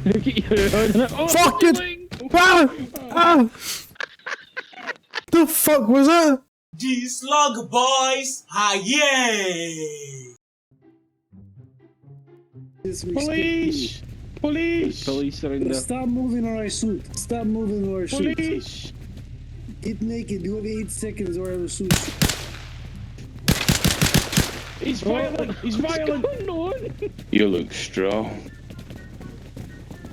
Look at you. Oh, fuck it! Ah! Ah! The fuck was that? The Slug Boys, yay! Police! Police! Police are in there. Stop moving or I shoot. Stop moving or I shoot. Police! Get naked. You have 8 seconds or I will shoot. He's violent! He's violent! What's going on? You look strong.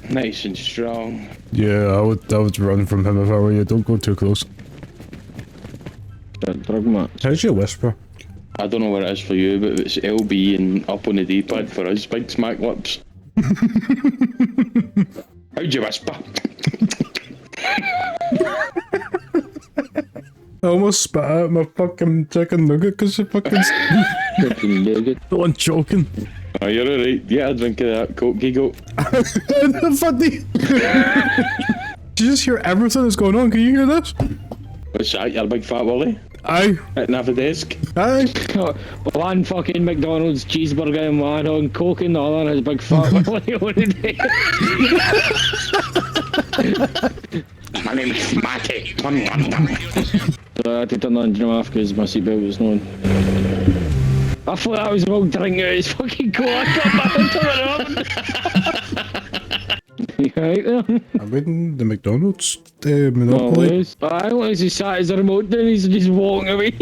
Nice and strong. Yeah, I would run from him if I were you. Don't go too close. Drug match. How's your whisper? I don't know what it is for you, but it's LB and up on the D-pad for us, big smack lips. How'd you whisper? I almost spat out my fucking chicken nugget because you fucking... Chicken nugget. No, I'm joking. Oh, you're alright. Yeah, a drink of that Coke, Gigo. Funny. Did you just hear everything that's going on? Can you hear this? What's that? You're a big fat Willie? Aye. Sitting off the desk? Aye. One fucking McDonald's cheeseburger in one on Coke and the other and his big fat Willie on the day. My name is Matty. So I had to turn the engine off because my seatbelt was on. I thought I was about drinking out his fucking Coke. I got back into it. You right there? I'm reading the McDonald's Monopoly. I don't he sat his remote down, he's just walking away.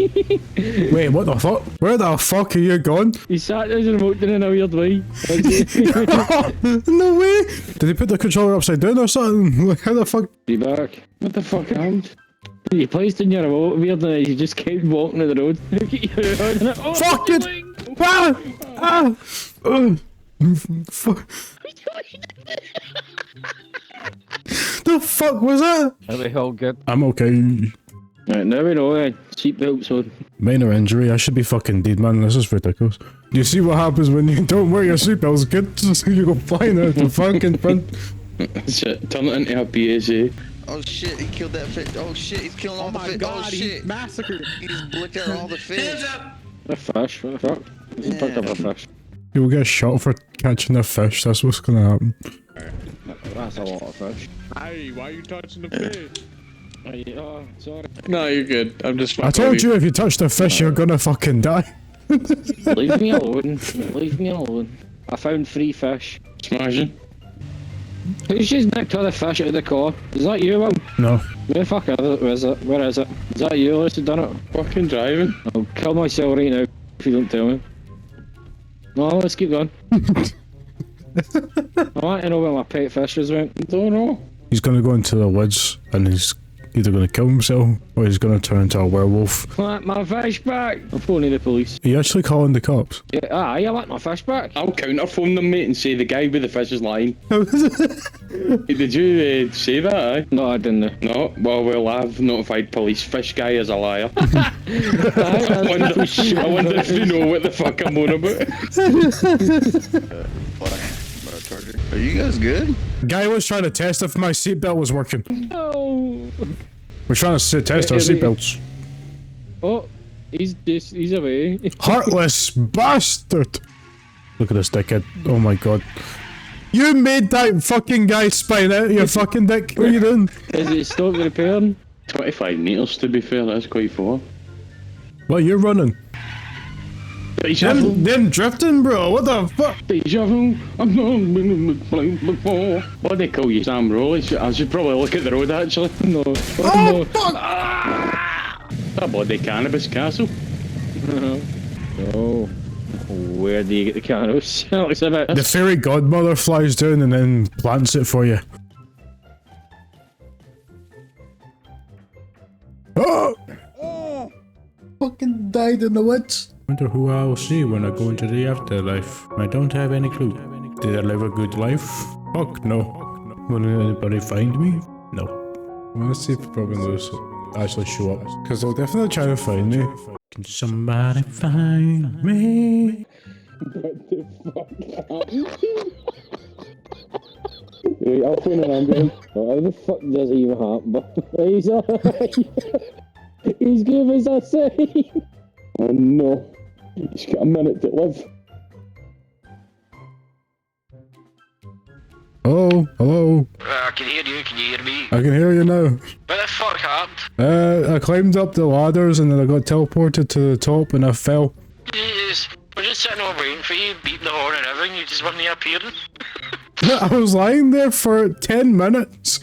Wait, what the fuck? Where the fuck are you gone? He sat his remote down in a weird way. No way! Did he put the controller upside down or something? Like, how the fuck? Be back. What the fuck happened? You placed in your remote weird and you just kept walking on the road. Look at you. Oh, fuck it! Ah! Ah! Fuck. The fuck was that? Are we all good? I'm okay. Right, now we know seatbelts on. Minor injury, I should be fucking dead, man. This is ridiculous. You see what happens when you don't wear your seatbelts, kids? You go flying out the fucking front. Shit, turn it into a PSA. Oh shit, he killed that fish. Oh shit, he's killing all the fish. Oh shit. He's massacred. He's blicked out all the fish. A fish, what the fuck? He's picked up a fish. You'll get shot for catching a fish, that's what's gonna happen. That's a lot of fish. Hey, why are you touching the fish? Oh, sorry. No, you're good. I'm just. I told you if you touch the fish, you're gonna fucking die. Leave me alone. Leave me alone. I found 3 fish. Smashing. Who's just nicked all the fish out of the car? Is that you, Will? No. Where the fuck is it? Where is it? Is that you who's done it? Fucking driving. I'll kill myself right now if you don't tell me. No, let's keep going. I want to know where my pet fishes went. Don't know. He's gonna go into the woods and he's either gonna kill himself or he's gonna turn into a werewolf. Want my fish back? I'm phoning the police. Are you actually calling the cops? Yeah, I want my fish back. I'll counterphone them, mate, and say the guy with the fish is lying. Did you say that, eh? No, I didn't. No? Well, I've notified police. Fish guy is a liar. I wonder if they know what the fuck I'm on about. Are you guys good? Guy was trying to test if my seatbelt was working. Oh. We're trying to test our seatbelts. Oh, he's away. Heartless bastard! Look at this dickhead. Oh my god. You made that fucking guy spine out of your fucking dick. What are you doing? Is it stop repairing? 25 metres to be fair, that's quite far. Well, you're running. Deja vu. Them drifting, bro. What the fuck? Deja vu. I'm not before. What do they call you, Sam Rowley? I should probably look at the road actually. No. Oh, no. fuck! That bloody cannabis castle. Oh. Where do you get the cannabis? Looks a bit. The fairy godmother flies down and then plants it for you. Oh! Fucking died in the woods. Wonder who I'll see when I go into the afterlife. I don't have any clue. Did I live a good life? Fuck no. Will anybody find me? No. I'm gonna see if probably those actually show up. Because they'll definitely try to find me. Can somebody find me? What the fuck? Wait, I'll phone an ambulance. How the fuck does it even happen? He's alright. He's giving us a sign. Oh no. He's got a minute to live. Hello? Hello? I can hear you. Can you hear me? I can hear you now. What the fuck happened? I climbed up the ladders and then I got teleported to the top and I fell. Jeez. We're just sitting over waiting for you, beating the horn and everything. You just weren't appearing. I was lying there for 10 minutes.